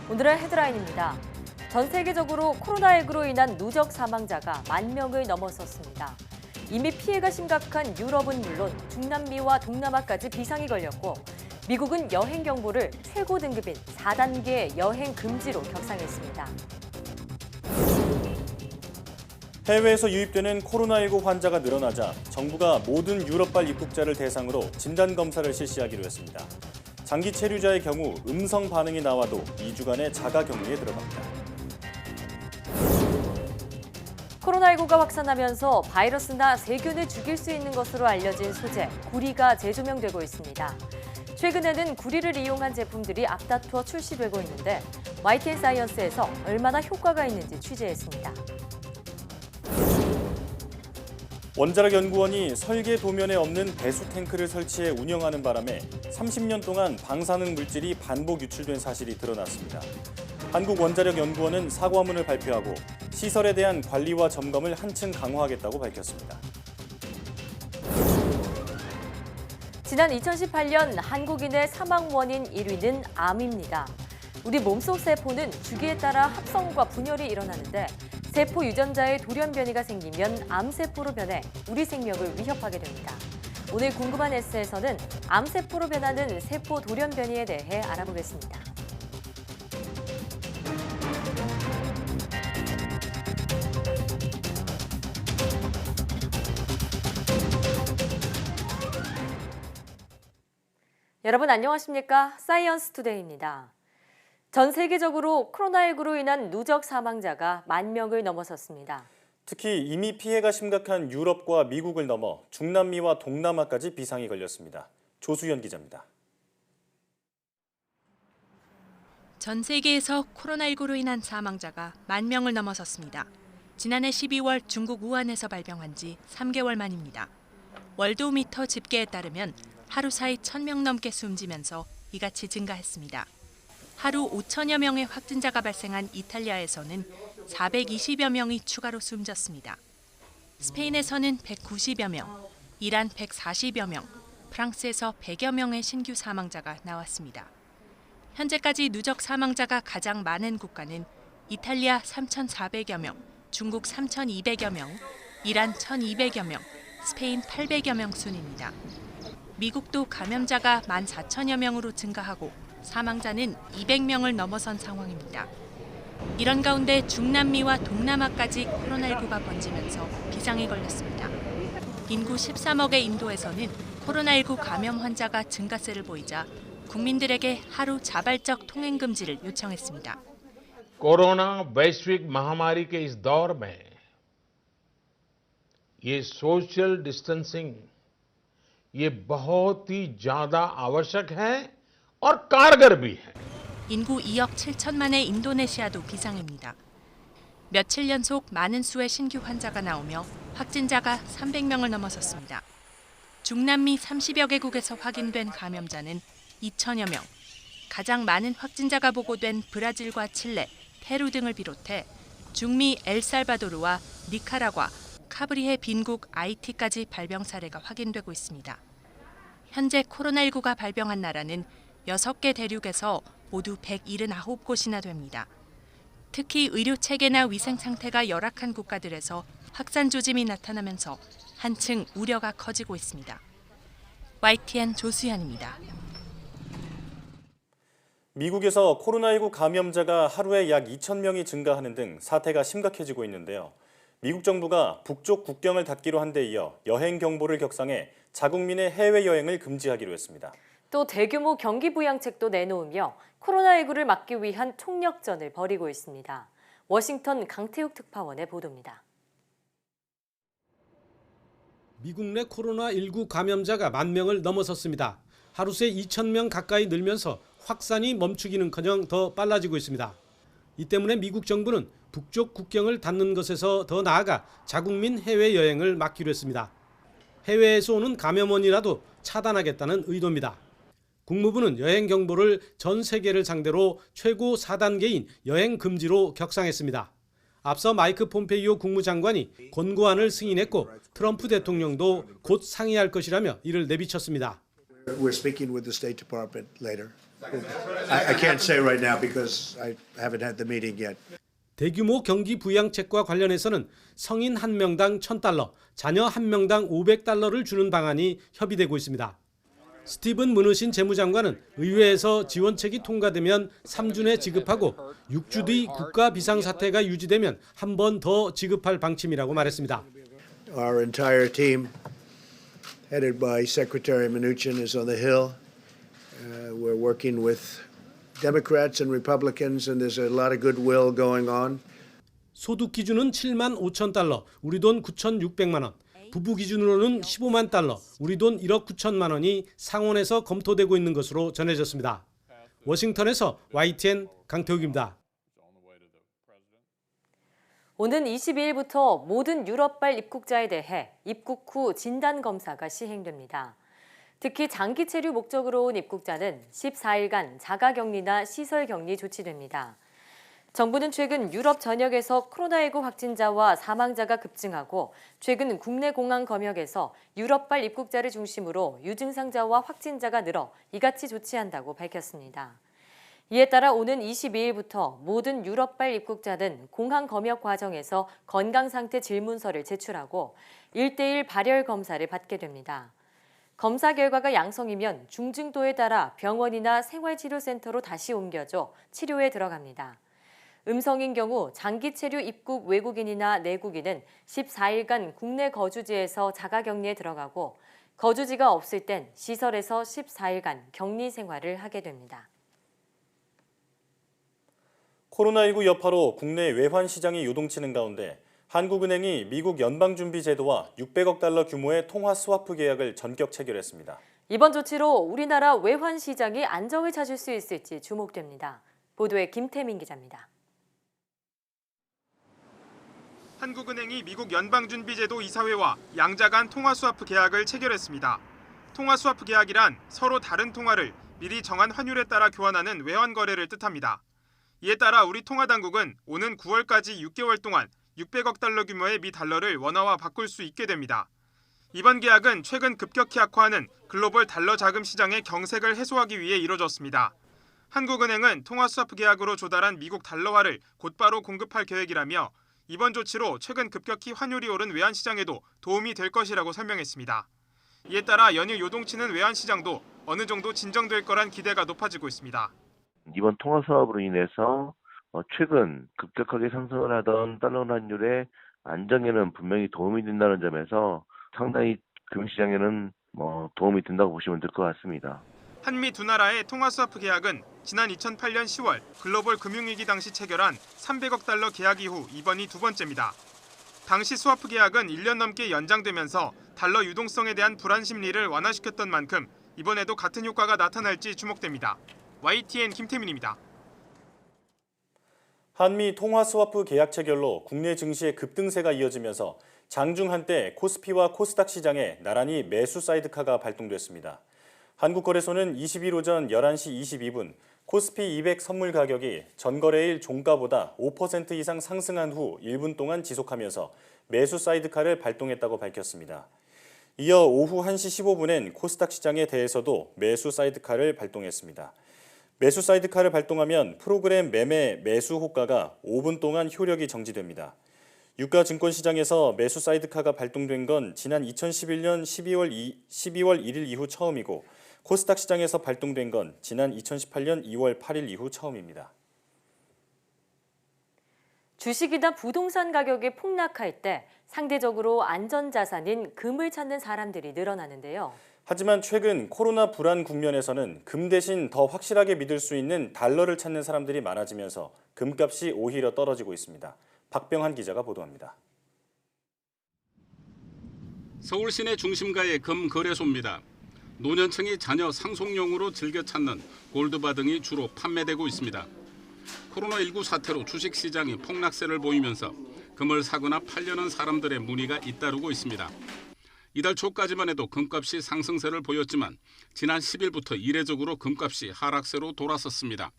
오늘의 헤드라인입니다. 전 세계적으로 코로나19로 인한 누적 사망자가 10,000명을 넘어섰습니다. 이미 피해가 심각한 유럽은 물론 중남미와 동남아까지 비상이 걸렸고 미국은 여행 경보를 최고 등급인 4단계 여행 금지로 격상했습니다. 해외에서 유입되는 코로나19 환자가 늘어나자 정부가 모든 유럽발 입국자를 대상으로 진단검사를 실시하기로 했습니다. 장기 체류자의 경우 음성 반응이 나와도 2주간의 자가 격리에 들어갑니다. 코로나19가 확산하면서 바이러스나 세균을 죽일 수 있는 것으로 알려진 소재, 구리가 재조명되고 있습니다. 최근에는 구리를 이용한 제품들이 앞다투어 출시되고 있는데 YTN 사이언스에서 얼마나 효과가 있는지 취재했습니다. 원자력 연구원이 설계 도면에 없는 배수 탱크를 설치해 운영하는 바람에 30년 동안 방사능 물질이 반복 유출된 사실이 드러났습니다. 한국원자력연구원은 사과문을 발표하고 시설에 대한 관리와 점검을 한층 강화하겠다고 밝혔습니다. 지난 2018년 한국인의 사망 원인 1위는 암입니다. 우리 몸속 세포는 주기에 따라 합성과 분열이 일어나는데 세포 유전자의 돌연 변이가 생기면 암세포로 변해 우리 생명을 위협하게 됩니다. 오늘 궁금한 S에서는 암세포로 변하는 세포 돌연 변이에 대해 알아보겠습니다. 여러분 안녕하십니까? 사이언스 투데이입니다. 전 세계적으로 코로나19로 인한 누적 사망자가 10,000명을 넘어섰습니다. 특히 이미 피해가 심각한 유럽과 미국을 넘어 중남미와 동남아까지 비상이 걸렸습니다. 조수연 기자입니다. 전 세계에서 코로나19로 인한 사망자가 10,000명을 넘어섰습니다. 지난해 12월 중국 우한에서 발병한 지 3개월 만입니다. 월드오미터 집계에 따르면 하루 사이 1,000명 넘게 숨지면서 이같이 증가했습니다. 하루 5천여 명의 확진자가 발생한 이탈리아에서는 420여 명이 추가로 숨졌습니다. 스페인에서는 190여 명, 이란 140여 명, 프랑스에서 100여 명의 신규 사망자가 나왔습니다. 현재까지 누적 사망자가 가장 많은 국가는 이탈리아 3,400여 명, 중국 3,200여 명, 이란 1,200여 명, 스페인 800여 명 순입니다. 미국도 감염자가 14,000여 명으로 증가하고 사망자는 200명을 넘어선 상황입니다. 이런 가운데 중남미와 동남아까지 코로나19가 번지면서 비상이 걸렸습니다. 인구 13억의 인도에서는 코로나19 감염 환자가 증가세를 보이자 국민들에게 하루 자발적 통행 금지를 요청했습니다. कोरोना वैश्विक महामारी के इस दौर में ये सोशल डिस्टेंसिंग ये बहुत ही ज्यादा आवश्यक है और कारगर भी है. 인구 2억 7천만의 인도네시아도 비상입니다. 며칠 연속 많은 수의 신규 환자가 나오며 확진자가 300명을 넘어섰습니다. 중남미 30여 개국에서 확인된 감염자는 2천여 명, 가장 많은 확진자가 보고된 브라질과 칠레, 페루 등을 비롯해 중미 엘살바도르와 니카라과, 카브리해 빈국 아이티까지 발병 사례가 확인되고 있습니다. 현재 코로나19가 발병한 나라는 6개 대륙에서 모두 179곳이나 됩니다. 특히 의료 체계나 위생 상태가 열악한 국가들에서 확산 조짐이 나타나면서 한층 우려가 커지고 있습니다. YTN 조수연입니다. 미국에서 코로나19 감염자가 하루에 약 2,000명이 증가하는 등 사태가 심각해지고 있는데요. 미국 정부가 북쪽 국경을 닫기로 한 데 이어 여행 경보를 격상해 자국민의 해외여행을 금지하기로 했습니다. 또 대규모 경기 부양책도 내놓으며 코로나19를 막기 위한 총력전을 벌이고 있습니다. 워싱턴 강태욱 특파원의 보도입니다. 미국 내 코로나19 감염자가 10,000명을 넘어섰습니다. 하루 새 2,000명 가까이 늘면서 확산이 멈추기는커녕 더 빨라지고 있습니다. 이 때문에 미국 정부는 북쪽 국경을 닫는 것에서 더 나아가 자국민 해외여행을 막기로 했습니다. 해외에서 오는 감염원이라도 차단하겠다는 의도입니다. 국무부는 여행 경보를 전 세계를 상대로 최고 4단계인 여행 금지로 격상했습니다. 앞서 마이크 폼페이오 국무장관이 권고안을 승인했고 트럼프 대통령도 곧 상의할 것이라며 이를 내비쳤습니다. We're speaking with the State Department later. I can't say right now because I haven't had the meeting yet. 대규모 경기 부양책과 관련해서는 성인 1명당 $1,000, 자녀 1명당 $500를 주는 방안이 협의되고 있습니다. 스티븐 무누신 재무장관은 의회에서 지원책이 통과되면 3주 내 지급하고 6주 뒤 국가 비상사태가 유지되면 한 번 더 지급할 방침이라고 말했습니다. Our entire team, headed by Secretary Mnuchin, is on the Hill. We're working with Democrats and Republicans, and there's a lot of goodwill going on. 소득 기준은 $75,000, 우리 돈 9,600만 원. 부부 기준으로는 $150,000, 우리 돈 1억 9천만 원이 상원에서 검토되고 있는 것으로 전해졌습니다. 워싱턴에서 YTN 강태욱입니다. 오는 22일부터 모든 유럽발 입국자에 대해 입국 후 진단검사가 시행됩니다. 특히 장기 체류 목적으로 온 입국자는 14일간 자가격리나 시설격리 조치됩니다. 정부는 최근 유럽 전역에서 코로나19 확진자와 사망자가 급증하고 최근 국내 공항 검역에서 유럽발 입국자를 중심으로 유증상자와 확진자가 늘어 이같이 조치한다고 밝혔습니다. 이에 따라 오는 22일부터 모든 유럽발 입국자는 공항 검역 과정에서 건강상태 질문서를 제출하고 1:1 발열 검사를 받게 됩니다. 검사 결과가 양성이면 중증도에 따라 병원이나 생활치료센터로 다시 옮겨져 치료에 들어갑니다. 음성인 경우 장기 체류 입국 외국인이나 내국인은 14일간 국내 거주지에서 자가격리에 들어가고 거주지가 없을 땐 시설에서 14일간 격리 생활을 하게 됩니다. 코로나19 여파로 국내 외환 시장이 요동치는 가운데 한국은행이 미국 연방준비제도와 $600억 규모의 통화 스와프 계약을 전격 체결했습니다. 이번 조치로 우리나라 외환 시장이 안정을 찾을 수 있을지 주목됩니다. 보도에 김태민 기자입니다. 한국은행이 미국 연방준비제도 이사회와 양자 간 통화 스와프 계약을 체결했습니다. 통화 스와프 계약이란 서로 다른 통화를 미리 정한 환율에 따라 교환하는 외환 거래를 뜻합니다. 이에 따라 우리 통화당국은 오는 9월까지 6개월 동안 $600억 규모의 미 달러를 원화와 바꿀 수 있게 됩니다. 이번 계약은 최근 급격히 악화하는 글로벌 달러 자금 시장의 경색을 해소하기 위해 이뤄졌습니다. 한국은행은 통화 스와프 계약으로 조달한 미국 달러화를 곧바로 공급할 계획이라며 이번 조치로 최근 급격히 환율이 오른 외환 시장에도 도움이 될 것이라고 설명했습니다. 이에 따라 연일 요동치는 외환 시장도 어느 정도 진정될 거란 기대가 높아지고 있습니다. 이번 통화 수합으로 인해서 최근 급격하게 상승을 하던 달러 환율의 안정에는 분명히 도움이 된다는 점에서 상당히 금융시장에는 도움이 된다고 보시면 될 것 같습니다. 한미 두 나라의 통화 스와프 계약은 지난 2008년 10월 글로벌 금융위기 당시 체결한 $300억 계약 이후 이번이 두 번째입니다. 당시 스와프 계약은 1년 넘게 연장되면서 달러 유동성에 대한 불안 심리를 완화시켰던 만큼 이번에도 같은 효과가 나타날지 주목됩니다. YTN 김태민입니다. 한미 통화 스와프 계약 체결로 국내 증시의 급등세가 이어지면서 장중 한때 코스피와 코스닥 시장에 나란히 매수 사이드카가 발동됐습니다. 한국거래소는 20일 오전 11시 22분 코스피 200 선물 가격이 전거래일 종가보다 5% 이상 상승한 후 1분 동안 지속하면서 매수 사이드카를 발동했다고 밝혔습니다. 이어 오후 1시 15분엔 코스닥 시장에 대해서도 매수 사이드카를 발동했습니다. 매수 사이드카를 발동하면 프로그램 매매 매수 호가가 5분 동안 효력이 정지됩니다. 유가 증권 시장에서 매수 사이드카가 발동된 건 지난 2011년 12월 1일 이후 처음이고 코스닥 시장에서 발동된 건 지난 2018년 2월 8일 이후 처음입니다. 주식이나 부동산 가격이 폭락할 때 상대적으로 안전자산인 금을 찾는 사람들이 늘어나는데요. 하지만 최근 코로나 불안 국면에서는 금 대신 더 확실하게 믿을 수 있는 달러를 찾는 사람들이 많아지면서 금값이 오히려 떨어지고 있습니다. 박병한 기자가 보도합니다. 서울 시내 중심가의 금 거래소입니다. 노년층이 자녀 상속용으로 즐겨 찾는 골드바 등이 주로 판매되고 있습니다. 코로나19 사태로 주식시장이 폭락세를 보이면서 금을 사거나 팔려는 사람들의 문의가 잇따르고 있습니다. 이달 초까지만 해도 금값이 상승세를 보였지만 지난 10일부터 이례적으로 금값이 하락세로 돌아섰습니다.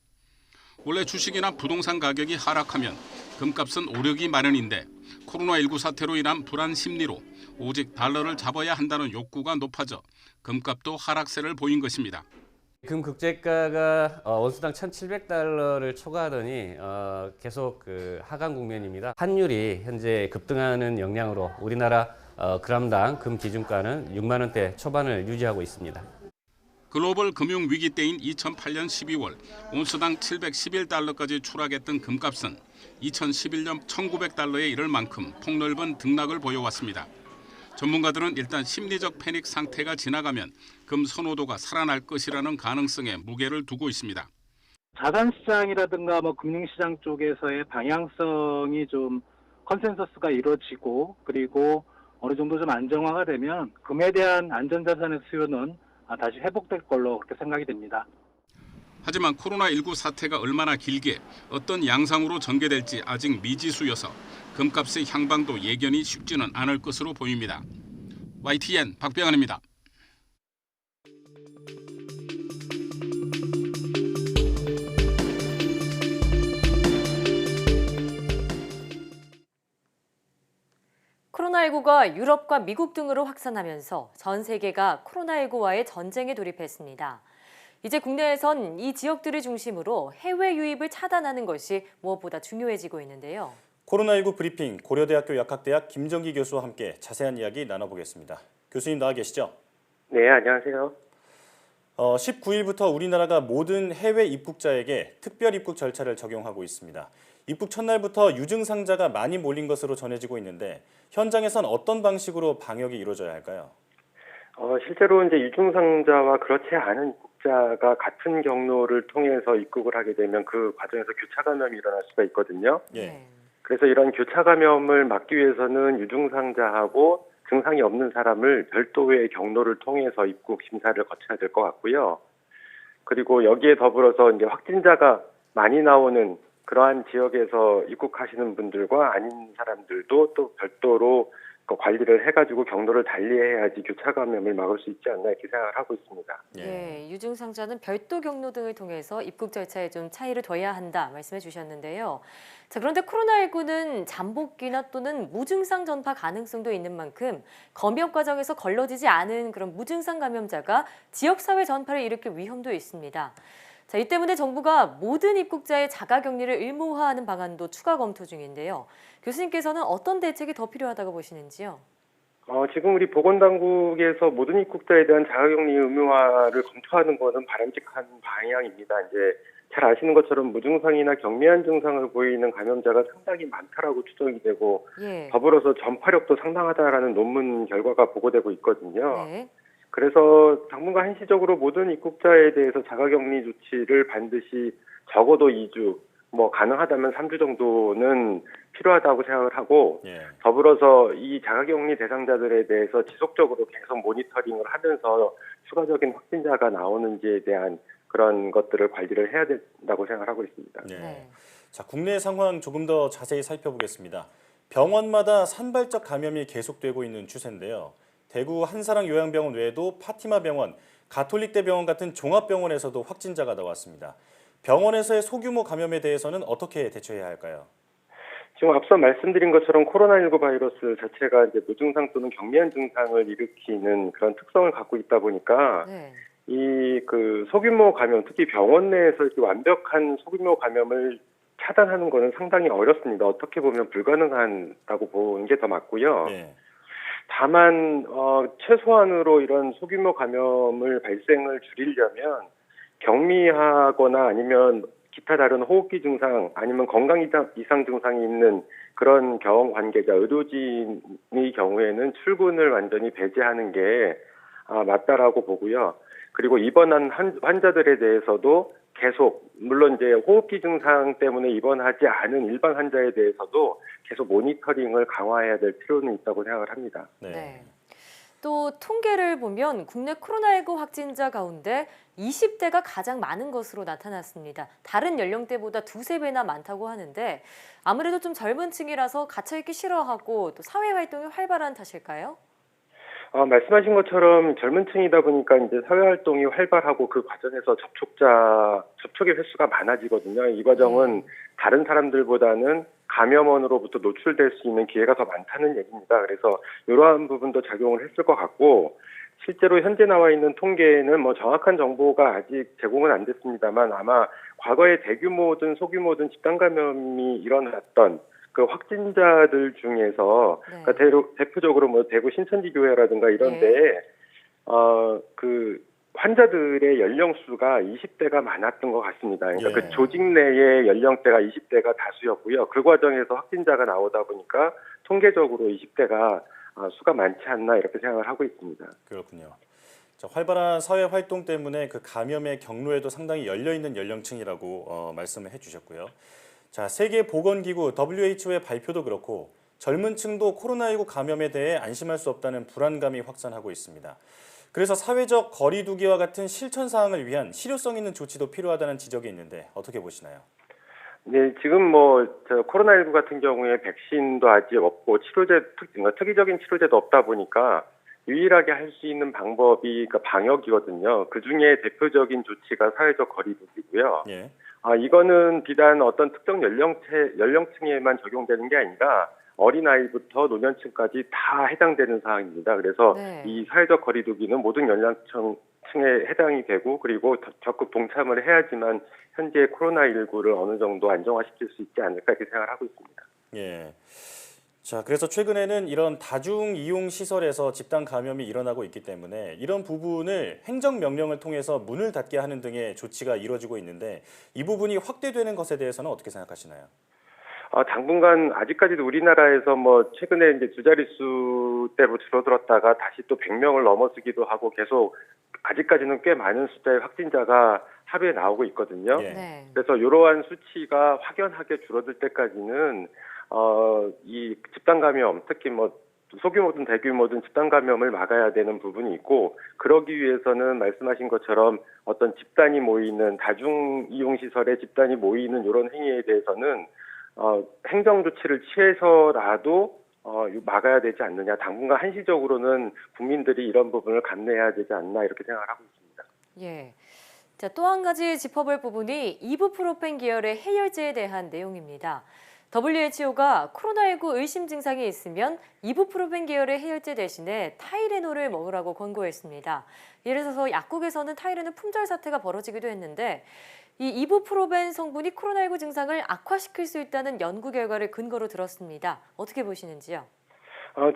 원래 주식이나 부동산 가격이 하락하면 금값은 오르기 마련인데 코로나19 사태로 인한 불안 심리로 오직 달러를 잡아야 한다는 욕구가 높아져 금값도 하락세를 보인 것입니다. 금 국제가가 원수당 1,700달러를 초과하더니 계속 하강 국면입니다. 환율이 현재 급등하는 영향으로 우리나라 그람당 금 기준가는 6만 원대 초반을 유지하고 있습니다. 글로벌 금융 위기 때인 2008년 12월 온수당 711달러까지 추락했던 금값은 2011년 1,900달러에 이를 만큼 폭넓은 등락을 보여왔습니다. 전문가들은 일단 심리적 패닉 상태가 지나가면 금 선호도가 살아날 것이라는 가능성에 무게를 두고 있습니다. 자산시장이라든가 금융시장 쪽에서의 방향성이 좀 컨센서스가 이루어지고 그리고 어느 정도 좀 안정화가 되면 금에 대한 안전자산의 수요는 다시 회복될 걸로 그렇게 생각이 됩니다. 하지만 코로나19 사태가 얼마나 길게 어떤 양상으로 전개될지 아직 미지수여서 금값의 향방도 예견이 쉽지는 않을 것으로 보입니다. YTN 박병환입니다. 코로나19가 유럽과 미국 등으로 확산하면서 전 세계가 코로나19와의 전쟁에 돌입했습니다. 이제 국내에선 이 지역들을 중심으로 해외 유입을 차단하는 것이 무엇보다 중요해지고 있는데요. 코로나19 브리핑 고려대학교 약학대학 김정기 교수와 함께 자세한 이야기 나눠보겠습니다. 교수님 나와 계시죠? 네, 안녕하세요. 19일부터 우리나라가 모든 해외 입국자에게 특별 입국 절차를 적용하고 있습니다. 입국 첫날부터 유증상자가 많이 몰린 것으로 전해지고 있는데 현장에선 어떤 방식으로 방역이 이루어져야 할까요? 실제로 이제 유증상자와 그렇지 않은 입국자가 같은 경로를 통해서 입국을 하게 되면 그 과정에서 교차 감염이 일어날 수가 있거든요. 예. 그래서 이런 교차 감염을 막기 위해서는 유증상자하고 증상이 없는 사람을 별도의 경로를 통해서 입국 심사를 거쳐야 될 것 같고요. 그리고 여기에 더불어서 이제 확진자가 많이 나오는 그러한 지역에서 입국하시는 분들과 아닌 사람들도 또 별도로 관리를 해가지고 경로를 달리해야지 교차 감염을 막을 수 있지 않나 이렇게 생각을 하고 있습니다. 네, 유증상자는 별도 경로 등을 통해서 입국 절차에 좀 차이를 둬야 한다 말씀해 주셨는데요. 자, 그런데 코로나19는 잠복기나 또는 무증상 전파 가능성도 있는 만큼 검역 과정에서 걸러지지 않은 그런 무증상 감염자가 지역사회 전파를 일으킬 위험도 있습니다. 자, 이 때문에 정부가 모든 입국자의 자가격리를 의무화하는 방안도 추가 검토 중인데요. 교수님께서는 어떤 대책이 더 필요하다고 보시는지요? 지금 우리 보건당국에서 모든 입국자에 대한 자가격리 의무화를 검토하는 것은 바람직한 방향입니다. 이제 잘 아시는 것처럼 무증상이나 경미한 증상을 보이는 감염자가 상당히 많다라고 추정이 되고 더불어서 전파력도 상당하다라는 논문 결과가 보고되고 있거든요. 네. 그래서 당분간 한시적으로 모든 입국자에 대해서 자가격리 조치를 반드시 적어도 2주, 가능하다면 3주 정도는 필요하다고 생각을 하고 더불어서 이 자가격리 대상자들에 대해서 지속적으로 계속 모니터링을 하면서 추가적인 확진자가 나오는지에 대한 그런 것들을 관리를 해야 된다고 생각을 하고 있습니다. 자, 국내 상황 조금 더 자세히 살펴보겠습니다. 병원마다 산발적 감염이 계속되고 있는 추세인데요. 대구 한사랑 요양병원 외에도 파티마 병원, 가톨릭대 병원 같은 종합병원에서도 확진자가 나왔습니다. 병원에서의 소규모 감염에 대해서는 어떻게 대처해야 할까요? 지금 앞서 말씀드린 것처럼 코로나19 바이러스 자체가 이제 무증상 또는 경미한 증상을 일으키는 그런 특성을 갖고 있다 보니까 이 소규모 감염, 특히 병원 내에서 이렇게 완벽한 소규모 감염을 차단하는 것은 상당히 어렵습니다. 어떻게 보면 불가능하다고 보는 게 더 맞고요. 다만 최소한으로 이런 소규모 감염을 발생을 줄이려면 경미하거나 아니면 기타 다른 호흡기 증상 아니면 건강 이상 증상이 있는 그런 경험 관계자, 의료진의 경우에는 출근을 완전히 배제하는 게 맞다라고 보고요. 그리고 입원한 환자들에 대해서도 계속 물론 이제 호흡기 증상 때문에 입원하지 않은 일반 환자에 대해서도 계속 모니터링을 강화해야 될 필요는 있다고 생각을 합니다. 또 통계를 보면 국내 코로나19 확진자 가운데 20대가 가장 많은 것으로 나타났습니다. 다른 연령대보다 2~3배나 많다고 하는데 아무래도 좀 젊은 층이라서 갇혀있기 싫어하고 또 사회활동이 활발한 탓일까요? 말씀하신 것처럼 젊은 층이다 보니까 이제 사회활동이 활발하고 그 과정에서 접촉의 횟수가 많아지거든요. 이 과정은 다른 사람들보다는 감염원으로부터 노출될 수 있는 기회가 더 많다는 얘기입니다. 그래서 이러한 부분도 작용을 했을 것 같고 실제로 현재 나와 있는 통계에는 뭐 정확한 정보가 아직 제공은 안 됐습니다만 아마 과거에 대규모든 소규모든 집단 감염이 일어났던 그 확진자들 중에서 그러니까 대표적으로 뭐 대구 신천지 교회라든가 이런데 그 환자들의 연령수가 20대가 많았던 것 같습니다. 그러니까 그 조직 내의 연령대가 20대가 다수였고요. 그 과정에서 확진자가 나오다 보니까 통계적으로 20대가 수가 많지 않나 이렇게 생각을 하고 있습니다. 그렇군요. 자, 활발한 사회 활동 때문에 그 감염의 경로에도 상당히 열려 있는 연령층이라고 말씀을 해주셨고요. 자, 세계보건기구 WHO의 발표도 그렇고 젊은 층도 코로나19 감염에 대해 안심할 수 없다는 불안감이 확산하고 있습니다. 그래서 사회적 거리 두기와 같은 실천 사항을 위한 실효성 있는 조치도 필요하다는 지적이 있는데 어떻게 보시나요? 네, 지금 뭐 코로나19 같은 경우에 백신도 아직 없고 특이적인 치료제도 없다 보니까 유일하게 할 수 있는 방법이 그러니까 방역이거든요. 그 중에 대표적인 조치가 사회적 거리 두기고요. 이거는 비단 어떤 특정 연령층에만 적용되는 게 아니라 어린아이부터 노년층까지 다 해당되는 사항입니다. 그래서 이 사회적 거리 두기는 모든 연령층에 해당이 되고 그리고 적극 동참을 해야지만 현재 코로나19를 어느 정도 안정화시킬 수 있지 않을까 이렇게 생각을 하고 있습니다. 예. 자, 그래서 최근에는 이런 다중 이용 시설에서 집단 감염이 일어나고 있기 때문에 이런 부분을 행정명령을 통해서 문을 닫게 하는 등의 조치가 이루어지고 있는데 이 부분이 확대되는 것에 대해서는 어떻게 생각하시나요? 당분간 아직까지도 우리나라에서 뭐 최근에 이제 두 자릿수 때로 줄어들었다가 다시 또 100명을 넘어서기도 하고 계속 아직까지는 꽤 많은 숫자의 확진자가 하루에 나오고 있거든요. 그래서 이러한 수치가 확연하게 줄어들 때까지는 이 집단 감염, 특히 뭐 소규모든 대규모든 집단 감염을 막아야 되는 부분이 있고 그러기 위해서는 말씀하신 것처럼 어떤 집단이 모이는 다중 이용 시설에 집단이 모이는 이런 행위에 대해서는 행정 조치를 취해서라도 막아야 되지 않느냐. 당분간 한시적으로는 국민들이 이런 부분을 감내해야 되지 않나 이렇게 생각을 하고 있습니다. 예. 자, 또 한 가지 짚어볼 부분이 이부프로펜 계열의 해열제에 대한 내용입니다. WHO가 코로나19 의심 증상이 있으면 이부프로펜 계열의 해열제 대신에 타이레놀을 먹으라고 권고했습니다. 예를 들어서 약국에서는 타이레놀 품절 사태가 벌어지기도 했는데 이 이부프로펜 성분이 코로나19 증상을 악화시킬 수 있다는 연구 결과를 근거로 들었습니다. 어떻게 보시는지요?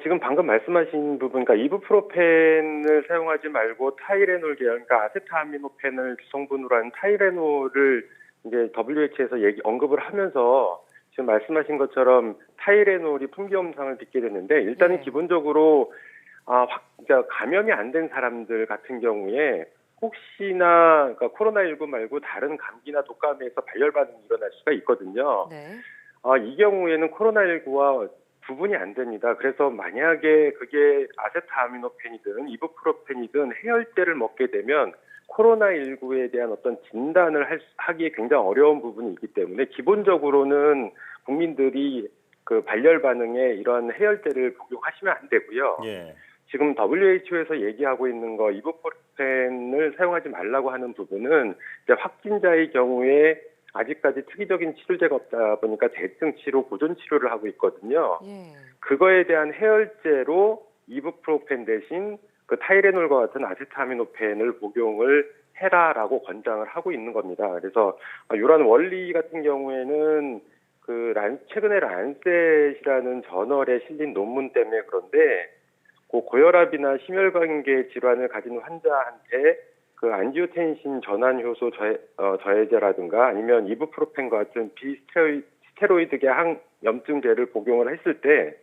지금 방금 말씀하신 부분, 그러니까 이부프로펜을 사용하지 말고 타이레놀 계열, 그러니까 아세트아미노펜을 주성분으로 한 타이레놀을 이제 WHO에서 언급을 하면서 지금 말씀하신 것처럼 타이레놀이 풍기염상을 빚게 됐는데 일단은 기본적으로 감염이 안 된 사람들 같은 경우에 혹시나 그러니까 코로나19 말고 다른 감기나 독감에서 발열 반응이 일어날 수가 있거든요. 이 경우에는 코로나19와 구분이 안 됩니다. 그래서 만약에 그게 아세트아미노펜이든 이부프로펜이든 해열제를 먹게 되면 코로나19에 대한 어떤 진단을 하기에 굉장히 어려운 부분이 있기 때문에 기본적으로는 국민들이 그 발열 반응에 이런 해열제를 복용하시면 안 되고요. 지금 WHO에서 얘기하고 있는 거 이부프로펜을 사용하지 말라고 하는 부분은 이제 확진자의 경우에 아직까지 특이적인 치료제가 없다 보니까 대증 치료, 보존 치료를 하고 있거든요. 그거에 대한 해열제로 이부프로펜 대신 그 타이레놀과 같은 아세트아미노펜을 복용을 해라라고 권장을 하고 있는 겁니다. 그래서 이런 원리 같은 경우에는 최근에 란셋이라는 저널에 실린 논문 때문에 그런데 고혈압이나 심혈관계 질환을 가진 환자한테 그 안지오텐신 전환 효소 저해제라든가 아니면 이부프로펜과 같은 비스테로이드계 항염증제를 복용을 했을 때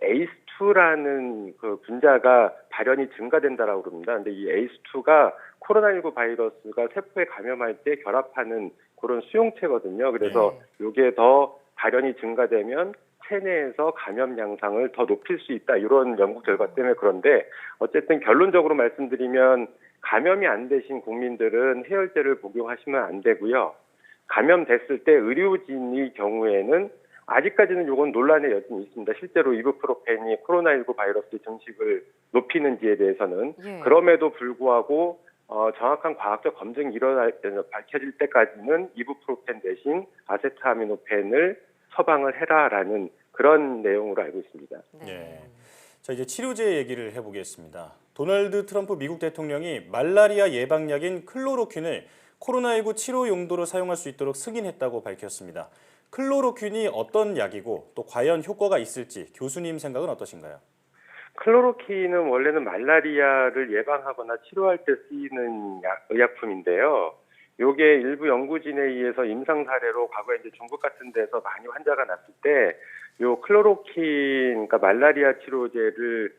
ACE2라는 그 분자가 발현이 증가된다라고 그럽니다. 근데 이 ACE2가 코로나19 바이러스가 세포에 감염할 때 결합하는 그런 수용체거든요. 그래서 이게 더 발현이 증가되면 체내에서 감염 양상을 더 높일 수 있다. 이런 연구 결과 때문에 그런데 어쨌든 결론적으로 말씀드리면 감염이 안 되신 국민들은 해열제를 복용하시면 안 되고요. 감염됐을 때 의료진의 경우에는 아직까지는 이건 논란의 여진이 있습니다. 실제로 이부프로펜이 코로나19 바이러스 증식을 높이는지에 대해서는 그럼에도 불구하고 정확한 과학적 검증이 밝혀질 때까지는 이부프로펜 대신 아세트아미노펜을 처방을 해라라는 그런 내용으로 알고 있습니다. 네. 자, 이제 치료제 얘기를 해보겠습니다. 도널드 트럼프 미국 대통령이 말라리아 예방약인 클로로퀸을 코로나19 치료 용도로 사용할 수 있도록 승인했다고 밝혔습니다. 클로로퀸이 어떤 약이고 또 과연 효과가 있을지 교수님 생각은 어떠신가요? 클로로킨은 원래는 말라리아를 예방하거나 치료할 때 쓰이는 의약품인데요. 요게 일부 연구진에 의해서 임상 사례로 과거에 이제 중국 같은 데서 많이 환자가 났을 때 요 클로로킨, 그러니까 말라리아 치료제를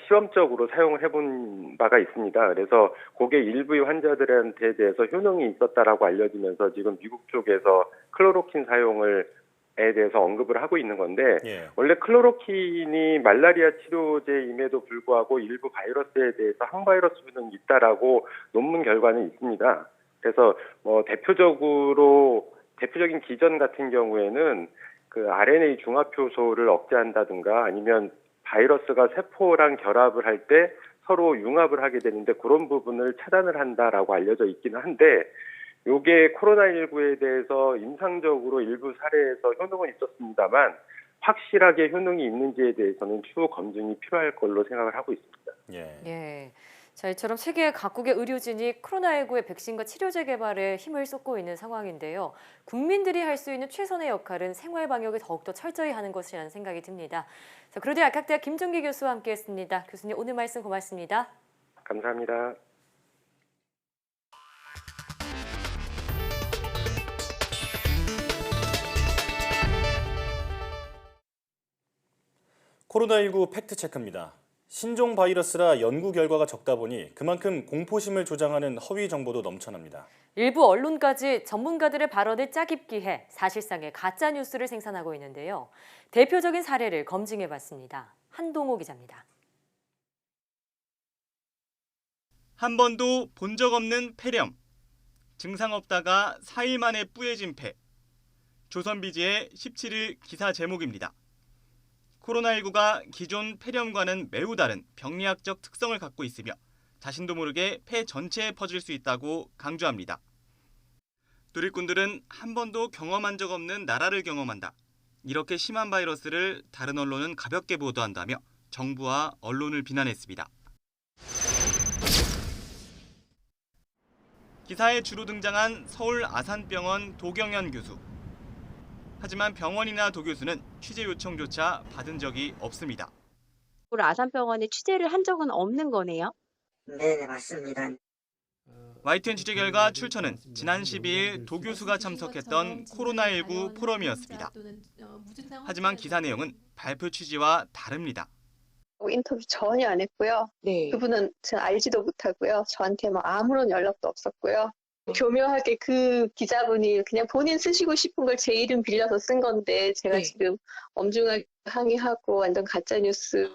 시험적으로 사용을 해본 바가 있습니다. 그래서 그게 일부의 환자들한테 대해서 효능이 있었다라고 알려지면서 지금 미국 쪽에서 클로로킨 사용을 에 대해서 언급을 하고 있는 건데 원래 클로로킨이 말라리아 치료제임에도 불구하고 일부 바이러스에 대해서 항바이러스 효능이 있다라고 논문 결과는 있습니다. 그래서 대표적인 기전 같은 경우에는 그 RNA 중합 효소를 억제한다든가 아니면 바이러스가 세포랑 결합을 할 때 서로 융합을 하게 되는데 그런 부분을 차단을 한다라고 알려져 있기는 한데 요게 코로나19에 대해서 임상적으로 일부 사례에서 효능은 있었습니다만 확실하게 효능이 있는지에 대해서는 추후 검증이 필요할 걸로 생각을 하고 있습니다. 예. 자, 이처럼 세계 각국의 의료진이 코로나19의 백신과 치료제 개발에 힘을 쏟고 있는 상황인데요. 국민들이 할 수 있는 최선의 역할은 생활 방역을 더욱더 철저히 하는 것이라는 생각이 듭니다. 자, 그로대 약학대학 김종기 교수와 함께했습니다. 교수님 오늘 말씀 고맙습니다. 감사합니다. 코로나19 팩트체크입니다. 신종 바이러스라 연구 결과가 적다 보니 그만큼 공포심을 조장하는 허위 정보도 넘쳐납니다. 일부 언론까지 전문가들의 발언을 짜깁기 해 사실상의 가짜 뉴스를 생산하고 있는데요. 대표적인 사례를 검증해봤습니다. 한동호 기자입니다. 한 번도 본 적 없는 폐렴. 증상 없다가 4일 만에 뿌얘진 폐. 조선비지의 17일 기사 제목입니다. 코로나19가 기존 폐렴과는 매우 다른 병리학적 특성을 갖고 있으며 자신도 모르게 폐 전체에 퍼질 수 있다고 강조합니다. 누리꾼들은 한 번도 경험한 적 없는 나라를 경험한다. 이렇게 심한 바이러스를 다른 언론은 가볍게 보도한다며 정부와 언론을 비난했습니다. 기사에 주로 등장한 서울 아산병원 도경현 교수. 하지만 병원이나 도 교수는 취재 요청조차 받은 적이 없습니다. 아산병원에 취재를 한 적은 없는 거네요? 네, 맞습니다. YTN 취재 결과 출처는 지난 12일 도 교수가 참석했던 코로나19 포럼이었습니다. 하지만 기사 내용은 발표 취지와 다릅니다. 인터뷰 전혀 안 했고요. 그분은 제가 알지도 못하고요. 저한테 아무런 연락도 없었고요. 교묘하게 그 기자분이 그냥 본인 쓰시고 싶은 걸 제 이름 빌려서 쓴 건데 제가 지금 엄중하게 항의하고 완전 가짜뉴스.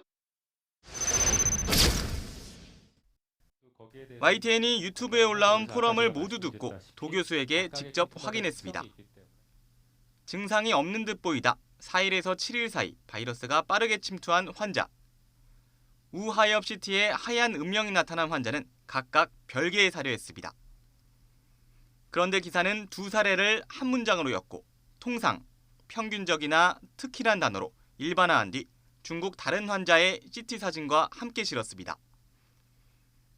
YTN이 유튜브에 올라온 포럼을 모두 듣고 도 교수에게 직접 확인했습니다. 증상이 없는 듯 보이다. 4일에서 7일 사이 바이러스가 빠르게 침투한 환자. 우하이업 CT에 하얀 음영이 나타난 환자는 각각 별개의 사례였습니다. 그런데 기사는 두 사례를 한 문장으로 엮고 통상, 평균적이나 특히란 단어로 일반화한 뒤 중국 다른 환자의 CT 사진과 함께 실었습니다.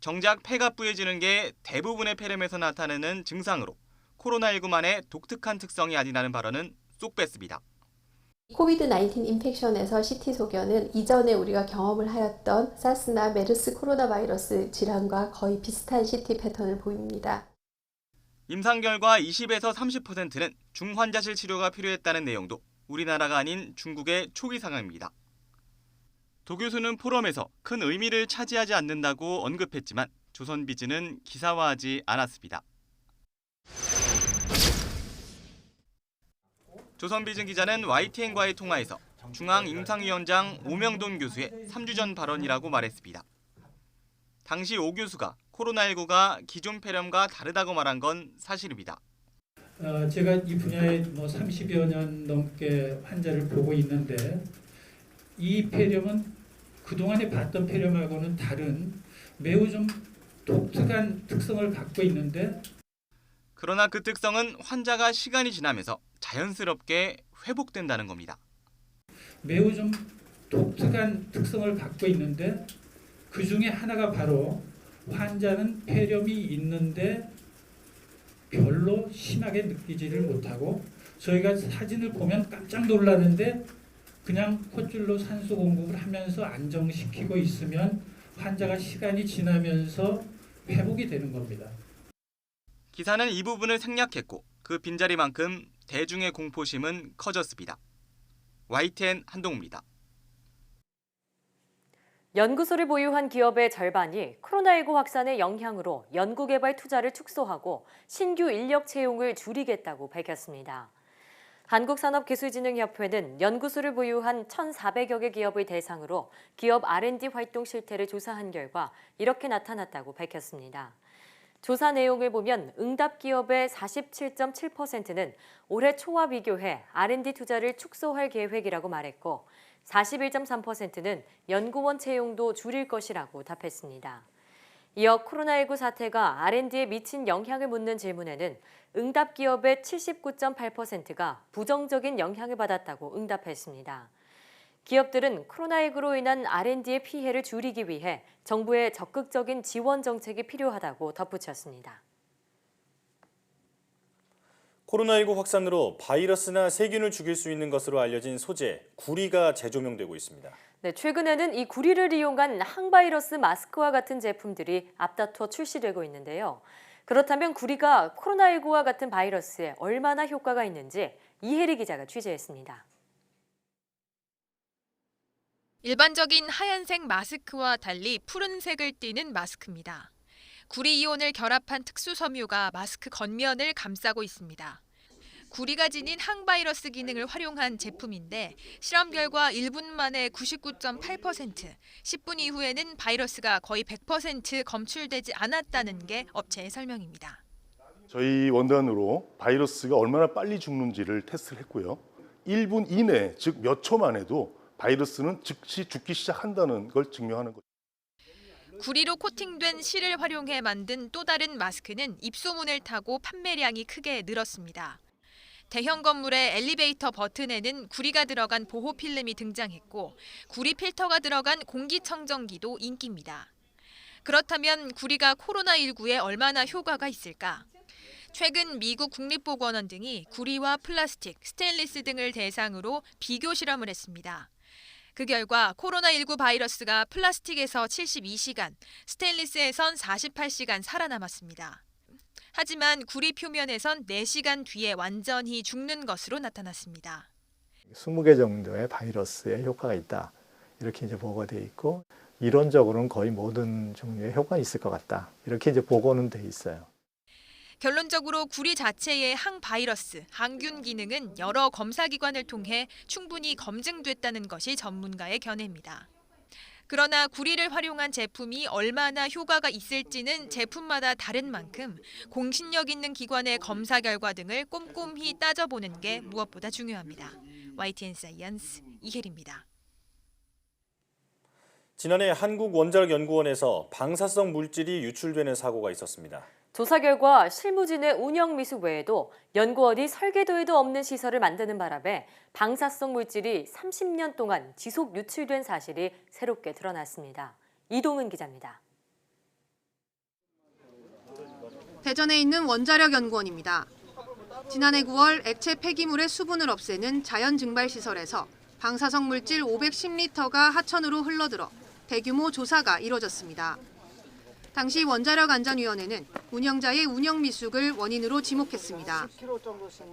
정작 폐가 뿌얘지는 게 대부분의 폐렴에서 나타나는 증상으로 코로나19만의 독특한 특성이 아니라는 발언은 쏙 뺐습니다. 코비드-19 인펙션에서 CT 소견은 이전에 우리가 경험을 하였던 사스나 메르스 코로나 바이러스 질환과 거의 비슷한 CT 패턴을 보입니다. 임상 결과 20에서 30%는 중환자실 치료가 필요했다는 내용도 우리나라가 아닌 중국의 초기 상황입니다. 도 교수는 포럼에서 큰 의미를 차지하지 않는다고 언급했지만 조선비즈는 기사화하지 않았습니다. 조선비즈 기자는 YTN과의 통화에서 중앙임상위원장 오명돈 교수의 3주 전 발언이라고 말했습니다. 당시 오 교수가 코로나19가 기존 폐렴과 다르다고 말한 건 사실입니다. 제가 이 분야에 30여 년 넘게 환자를 보고 있는데 이 폐렴은 그동안에 봤던 폐렴하고는 다른 매우 좀 독특한 특성을 갖고 있는데 그러나 그 특성은 환자가 시간이 지나면서 자연스럽게 회복된다는 겁니다. 매우 좀 독특한 특성을 갖고 있는데 그 중에 하나가 바로 환자는 폐렴이 있는데 별로 심하게 느끼지를 못하고 저희가 사진을 보면 깜짝 놀라는데 그냥 콧줄로 산소 공급을 하면서 안정시키고 있으면 환자가 시간이 지나면서 회복이 되는 겁니다. 기사는 이 부분을 생략했고 그 빈자리만큼 대중의 공포심은 커졌습니다. YTN 한동우입니다. 연구소를 보유한 기업의 절반이 코로나19 확산의 영향으로 연구개발 투자를 축소하고 신규 인력 채용을 줄이겠다고 밝혔습니다. 한국산업기술진흥협회는 연구소를 보유한 1,400여 개 기업을 대상으로 기업 R&D 활동 실태를 조사한 결과 이렇게 나타났다고 밝혔습니다. 조사 내용을 보면 응답 기업의 47.7%는 올해 초와 비교해 R&D 투자를 축소할 계획이라고 말했고 41.3%는 연구원 채용도 줄일 것이라고 답했습니다. 이어 코로나19 사태가 R&D에 미친 영향을 묻는 질문에는 응답 기업의 79.8%가 부정적인 영향을 받았다고 응답했습니다. 기업들은 코로나19로 인한 R&D의 피해를 줄이기 위해 정부의 적극적인 지원 정책이 필요하다고 덧붙였습니다. 코로나19 확산으로 바이러스나 세균을 죽일 수 있는 것으로 알려진 소재, 구리가 재조명되고 있습니다. 네, 최근에는 이 구리를 이용한 항바이러스 마스크와 같은 제품들이 앞다퉈 출시되고 있는데요. 그렇다면 구리가 코로나19와 같은 바이러스에 얼마나 효과가 있는지 이혜리 기자가 취재했습니다. 일반적인 하얀색 마스크와 달리 푸른색을 띠는 마스크입니다. 구리 이온을 결합한 특수 섬유가 마스크 겉면을 감싸고 있습니다. 구리가 지닌 항바이러스 기능을 활용한 제품인데 실험 결과 1분 만에 99.8%, 10분 이후에는 바이러스가 거의 100% 검출되지 않았다는 게 업체의 설명입니다. 저희 원단으로 바이러스가 얼마나 빨리 죽는지를 테스트를 했고요. 1분 이내, 즉 몇 초 만에도 바이러스는 즉시 죽기 시작한다는 걸 증명하는 거죠. 구리로 코팅된 실을 활용해 만든 또 다른 마스크는 입소문을 타고 판매량이 크게 늘었습니다. 대형 건물의 엘리베이터 버튼에는 구리가 들어간 보호 필름이 등장했고 구리 필터가 들어간 공기청정기도 인기입니다. 그렇다면 구리가 코로나19에 얼마나 효과가 있을까? 최근 미국 국립보건원 등이 구리와 플라스틱, 스테인리스 등을 대상으로 비교 실험을 했습니다. 그 결과 코로나19 바이러스가 플라스틱에서 72시간, 스테인리스에선 48시간 살아남았습니다. 하지만 구리 표면에선 4시간 뒤에 완전히 죽는 것으로 나타났습니다. 20개 정도의 바이러스에 효과가 있다. 이렇게 이제 보고가 돼 있고 이론적으로는 거의 모든 종류의 효과가 있을 것 같다. 이렇게 이제 보고는 돼 있어요. 결론적으로 구리 자체의 항바이러스, 항균 기능은 여러 검사기관을 통해 충분히 검증됐다는 것이 전문가의 견해입니다. 그러나 구리를 활용한 제품이 얼마나 효과가 있을지는 제품마다 다른 만큼 공신력 있는 기관의 검사 결과 등을 꼼꼼히 따져보는 게 무엇보다 중요합니다. YTN 사이언스 이혜리입니다. 지난해 한국원자력연구원에서 방사성 물질이 유출되는 사고가 있었습니다. 조사 결과 실무진의 운영 미숙 외에도 연구원이 설계도에도 없는 시설을 만드는 바람에 방사성 물질이 30년 동안 지속 유출된 사실이 새롭게 드러났습니다. 이동은 기자입니다. 대전에 있는 원자력연구원입니다. 지난해 9월 액체 폐기물의 수분을 없애는 자연증발시설에서 방사성 물질 510리터가 하천으로 흘러들어 대규모 조사가 이뤄졌습니다. 당시 원자력안전위원회는 운영자의 운영 미숙을 원인으로 지목했습니다.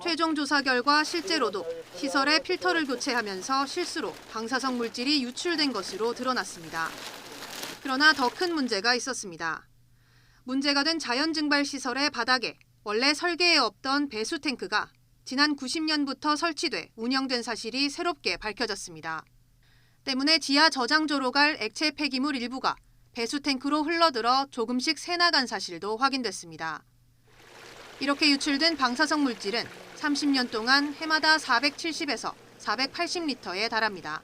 최종 조사 결과 실제로도 시설에 필터를 교체하면서 실수로 방사성 물질이 유출된 것으로 드러났습니다. 그러나 더 큰 문제가 있었습니다. 문제가 된 자연증발시설의 바닥에 원래 설계에 없던 배수 탱크가 지난 90년부터 설치돼 운영된 사실이 새롭게 밝혀졌습니다. 때문에 지하 저장조로 갈 액체 폐기물 일부가 배수 탱크로 흘러들어 조금씩 새나간 사실도 확인됐습니다. 이렇게 유출된 방사성 물질은 30년 동안 해마다 470에서 480리터에 달합니다.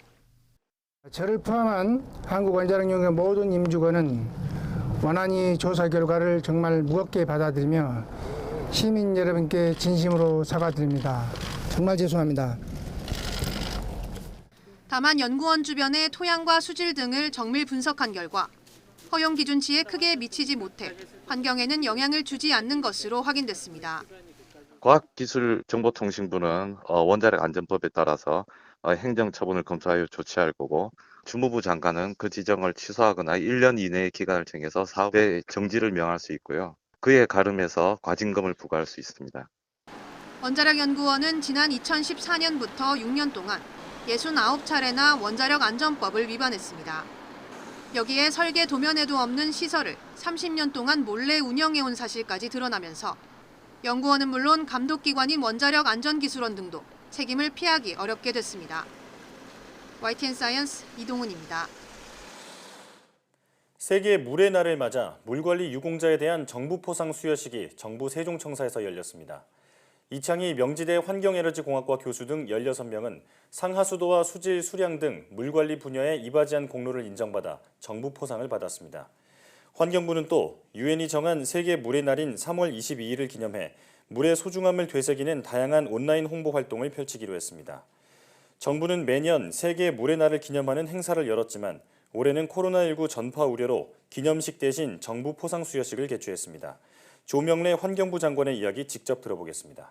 저를 포함한 한국원자력연구원 모든 임직원은 원안위 조사 결과를 정말 무겁게 받아들이며 시민 여러분께 진심으로 사과드립니다. 정말 죄송합니다. 다만 연구원 주변의 토양과 수질 등을 정밀 분석한 결과 허용 기준치에 크게 미치지 못해 환경에는 영향을 주지 않는 것으로 확인됐습니다. 과학기술정보통신부는 원자력 안전법에 따라서 행정처분을 검토하여 조치할 거고 주무부 장관은 그 지정을 취소하거나 1년 이내의 기간을 정해서 사업의 정지를 명할 수 있고요. 그에 가름해서 과징금을 부과할 수 있습니다. 원자력연구원은 지난 2014년부터 6년 동안 69차례나 원자력 안전법을 위반했습니다. 여기에 설계 도면에도 없는 시설을 30년 동안 몰래 운영해온 사실까지 드러나면서 연구원은 물론 감독기관인 원자력 안전기술원 등도 책임을 피하기 어렵게 됐습니다. YTN 사이언스 이동훈입니다. 세계 물의 날을 맞아 물관리 유공자에 대한 정부 포상 수여식이 정부 세종청사에서 열렸습니다. 이창희 명지대 환경에너지공학과 교수 등 16명은 상하수도와 수질, 수량 등 물관리 분야에 이바지한 공로를 인정받아 정부 포상을 받았습니다. 환경부는 또 유엔이 정한 세계 물의 날인 3월 22일을 기념해 물의 소중함을 되새기는 다양한 온라인 홍보 활동을 펼치기로 했습니다. 정부는 매년 세계 물의 날을 기념하는 행사를 열었지만 올해는 코로나19 전파 우려로 기념식 대신 정부 포상 수여식을 개최했습니다. 조명래 환경부 장관의 이야기 직접 들어보겠습니다.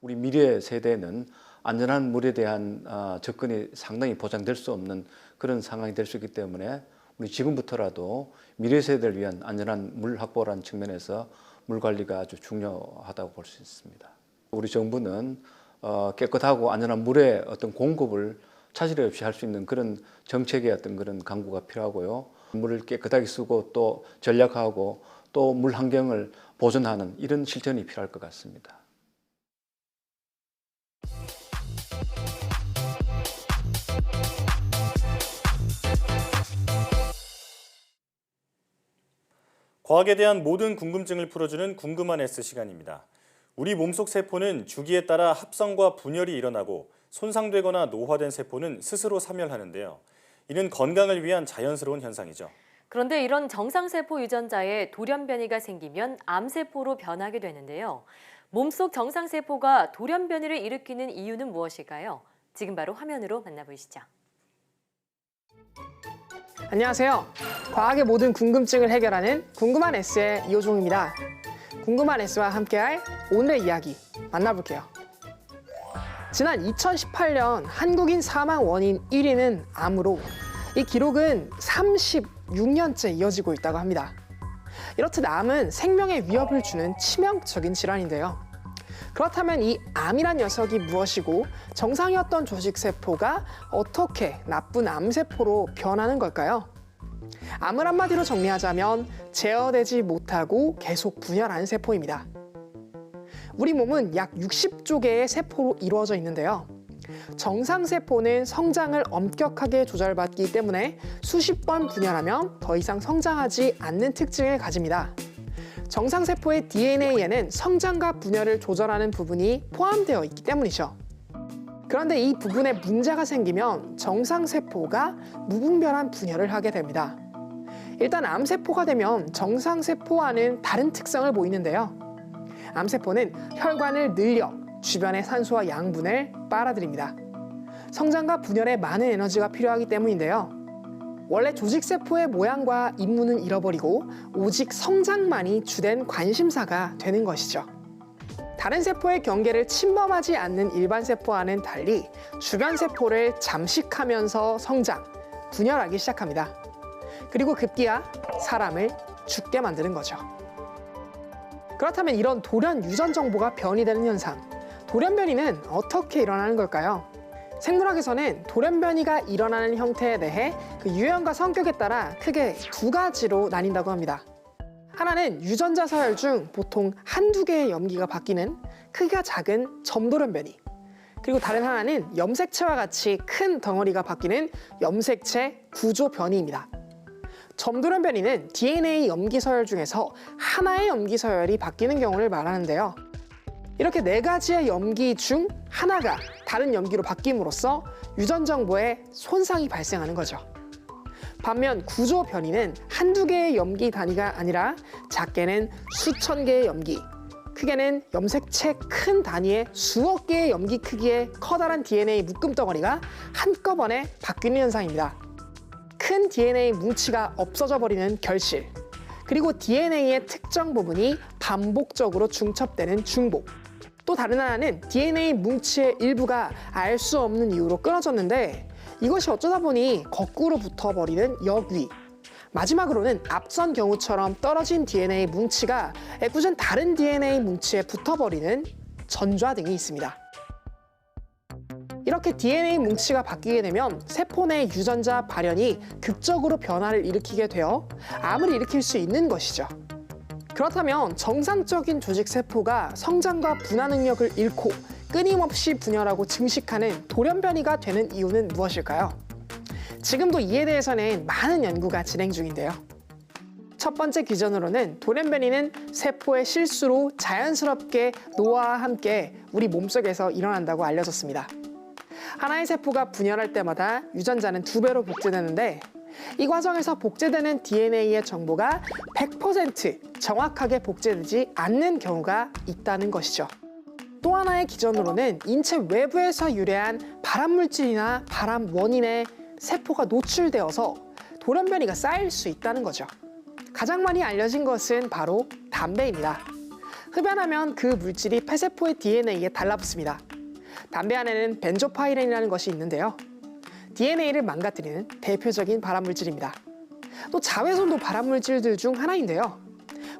우리 미래 세대는 안전한 물에 대한 접근이 상당히 보장될 수 없는 그런 상황이 될 수 있기 때문에 우리 지금부터라도 미래 세대를 위한 안전한 물 확보라는 측면에서 물 관리가 아주 중요하다고 볼 수 있습니다. 우리 정부는 깨끗하고 안전한 물의 어떤 공급을 차질 없이 할 수 있는 그런 정책의 어떤 그런 강구가 필요하고요. 물을 깨끗하게 쓰고 또 전략하고 또 물 환경을 보존하는 이런 실천이 필요할 것 같습니다. 과학에 대한 모든 궁금증을 풀어주는 궁금한 S 시간입니다. 우리 몸속 세포는 주기에 따라 합성과 분열이 일어나고 손상되거나 노화된 세포는 스스로 사멸하는데요. 이는 건강을 위한 자연스러운 현상이죠. 그런데 이런 정상세포 유전자에 돌연변이가 생기면 암세포로 변하게 되는데요. 몸속 정상세포가 돌연변이를 일으키는 이유는 무엇일까요? 지금 바로 화면으로 만나보시죠. 안녕하세요. 과학의 모든 궁금증을 해결하는 궁금한 S의 이호종입니다. 궁금한 S와 함께할 오늘의 이야기 만나볼게요. 지난 2018년 한국인 사망 원인 1위는 암으로 이 기록은 36년째 이어지고 있다고 합니다. 이렇듯 암은 생명에 위협을 주는 치명적인 질환인데요. 그렇다면 이 암이란 녀석이 무엇이고 정상이었던 조직세포가 어떻게 나쁜 암세포로 변하는 걸까요? 암을 한마디로 정리하자면 제어되지 못하고 계속 분열하는 세포입니다. 우리 몸은 약 60조 개의 세포로 이루어져 있는데요. 정상세포는 성장을 엄격하게 조절받기 때문에 수십 번 분열하면 더 이상 성장하지 않는 특징을 가집니다. 정상세포의 DNA에는 성장과 분열을 조절하는 부분이 포함되어 있기 때문이죠. 그런데 이 부분에 문제가 생기면 정상세포가 무분별한 분열을 하게 됩니다. 일단 암세포가 되면 정상세포와는 다른 특성을 보이는데요. 암세포는 혈관을 늘려 주변의 산소와 양분을 빨아들입니다. 성장과 분열에 많은 에너지가 필요하기 때문인데요. 원래 조직세포의 모양과 임무는 잃어버리고 오직 성장만이 주된 관심사가 되는 것이죠. 다른 세포의 경계를 침범하지 않는 일반 세포와는 달리 주변 세포를 잠식하면서 성장, 분열하기 시작합니다. 그리고 급기야 사람을 죽게 만드는 거죠. 그렇다면 이런 돌연 유전 정보가 변이되는 현상, 돌연변이는 어떻게 일어나는 걸까요? 생물학에서는 돌연변이가 일어나는 형태에 대해 그 유형과 성격에 따라 크게 두 가지로 나뉜다고 합니다. 하나는 유전자 서열 중 보통 한두 개의 염기가 바뀌는 크기가 작은 점돌연변이, 그리고 다른 하나는 염색체와 같이 큰 덩어리가 바뀌는 염색체 구조 변이입니다. 점돌연변이는 DNA 염기 서열 중에서 하나의 염기 서열이 바뀌는 경우를 말하는데요. 이렇게 네 가지의 염기 중 하나가 다른 염기로 바뀜으로써 유전 정보에 손상이 발생하는 거죠. 반면 구조 변이는 한두 개의 염기 단위가 아니라 작게는 수천 개의 염기, 크게는 염색체 큰 단위의 수억 개의 염기 크기의 커다란 DNA 묶음 덩어리가 한꺼번에 바뀌는 현상입니다. 큰 DNA 뭉치가 없어져 버리는 결실, 그리고 DNA의 특정 부분이 반복적으로 중첩되는 중복, 또 다른 하나는 DNA 뭉치의 일부가 알 수 없는 이유로 끊어졌는데 이것이 어쩌다 보니 거꾸로 붙어버리는 역위, 마지막으로는 앞선 경우처럼 떨어진 DNA 뭉치가 애꿎은 다른 DNA 뭉치에 붙어버리는 전좌 등이 있습니다. 이렇게 DNA 뭉치가 바뀌게 되면 세포 내 유전자 발현이 극적으로 변화를 일으키게 되어 암을 일으킬 수 있는 것이죠. 그렇다면 정상적인 조직 세포가 성장과 분화 능력을 잃고 끊임없이 분열하고 증식하는 돌연변이가 되는 이유는 무엇일까요? 지금도 이에 대해서는 많은 연구가 진행 중인데요. 첫 번째 기준으로는 돌연변이는 세포의 실수로 자연스럽게 노화와 함께 우리 몸속에서 일어난다고 알려졌습니다. 하나의 세포가 분열할 때마다 유전자는 2배로 복제되는데 이 과정에서 복제되는 DNA의 정보가 100% 정확하게 복제되지 않는 경우가 있다는 것이죠. 또 하나의 기전으로는 인체 외부에서 유래한 발암물질이나 발암 원인에 세포가 노출되어서 돌연변이가 쌓일 수 있다는 거죠. 가장 많이 알려진 것은 바로 담배입니다. 흡연하면 그 물질이 폐세포의 DNA에 달라붙습니다. 담배 안에는 벤조파이렌이라는 것이 있는데요. DNA를 망가뜨리는 대표적인 발암물질입니다. 또 자외선도 발암물질들 중 하나인데요.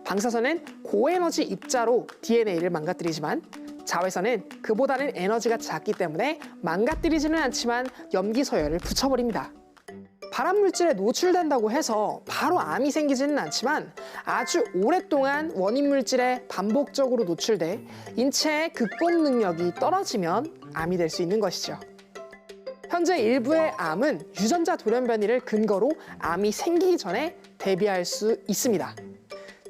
방사선은 고에너지 입자로 DNA를 망가뜨리지만 자외선은 그보다는 에너지가 작기 때문에 망가뜨리지는 않지만 염기 서열을 붙여버립니다. 발암물질에 노출된다고 해서 바로 암이 생기지는 않지만 아주 오랫동안 원인물질에 반복적으로 노출돼 인체의 극복 능력이 떨어지면 암이 될 수 있는 것이죠. 현재 일부의 암은 유전자 돌연변이를 근거로 암이 생기기 전에 대비할 수 있습니다.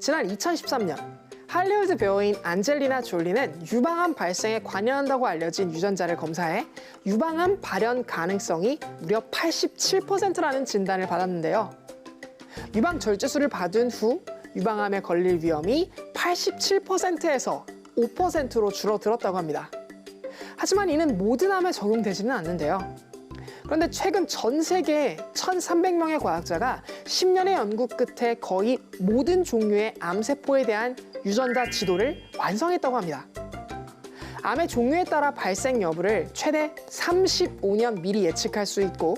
지난 2013년 할리우드 배우인 안젤리나 졸리는 유방암 발생에 관여한다고 알려진 유전자를 검사해 유방암 발현 가능성이 무려 87%라는 진단을 받았는데요. 유방 절제술을 받은 후 유방암에 걸릴 위험이 87%에서 5%로 줄어들었다고 합니다. 하지만 이는 모든 암에 적용되지는 않는데요. 그런데 최근 전 세계 1,300명의 과학자가 10년의 연구 끝에 거의 모든 종류의 암세포에 대한 유전자 지도를 완성했다고 합니다. 암의 종류에 따라 발생 여부를 최대 35년 미리 예측할 수 있고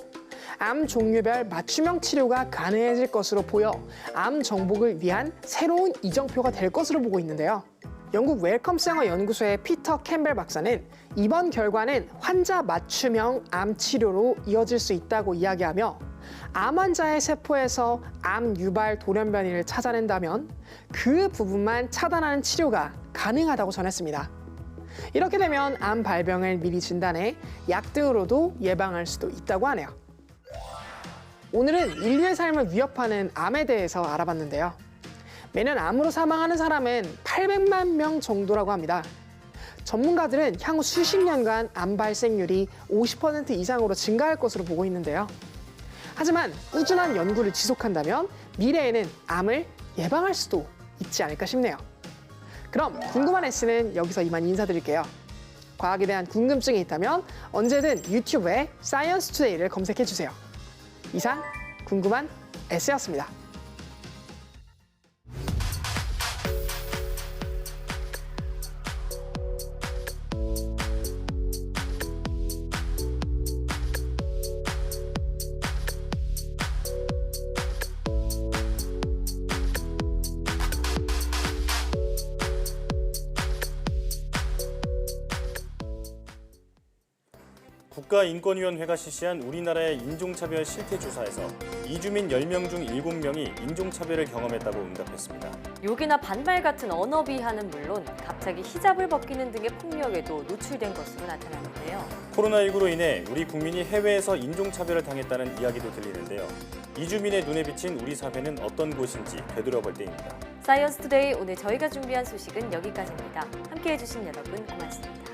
암 종류별 맞춤형 치료가 가능해질 것으로 보여 암 정복을 위한 새로운 이정표가 될 것으로 보고 있는데요. 영국 웰컴생어 연구소의 피터 캠벨 박사는 이번 결과는 환자 맞춤형 암 치료로 이어질 수 있다고 이야기하며 암 환자의 세포에서 암 유발 돌연변이를 찾아낸다면 그 부분만 차단하는 치료가 가능하다고 전했습니다. 이렇게 되면 암 발병을 미리 진단해 약 등으로도 예방할 수도 있다고 하네요. 오늘은 인류의 삶을 위협하는 암에 대해서 알아봤는데요. 매년 암으로 사망하는 사람은 800만 명 정도라고 합니다. 전문가들은 향후 수십 년간 암 발생률이 50% 이상으로 증가할 것으로 보고 있는데요. 하지만 꾸준한 연구를 지속한다면 미래에는 암을 예방할 수도 있지 않을까 싶네요. 그럼 궁금한 S는 여기서 이만 인사드릴게요. 과학에 대한 궁금증이 있다면 언제든 유튜브에 사이언스 투데이를 검색해주세요. 이상 궁금한 S였습니다. 국가인권위원회가 실시한 우리나라의 인종차별 실태조사에서 이주민 10명 중 7명이 인종차별을 경험했다고 응답했습니다. 욕이나 반말 같은 언어 비하는 물론 갑자기 히잡을 벗기는 등의 폭력에도 노출된 것으로 나타났는데요. 코로나19로 인해 우리 국민이 해외에서 인종차별을 당했다는 이야기도 들리는데요. 이주민의 눈에 비친 우리 사회는 어떤 곳인지 되돌아볼 때입니다. 사이언스 투데이 오늘 저희가 준비한 소식은 여기까지입니다. 함께해 주신 여러분 고맙습니다.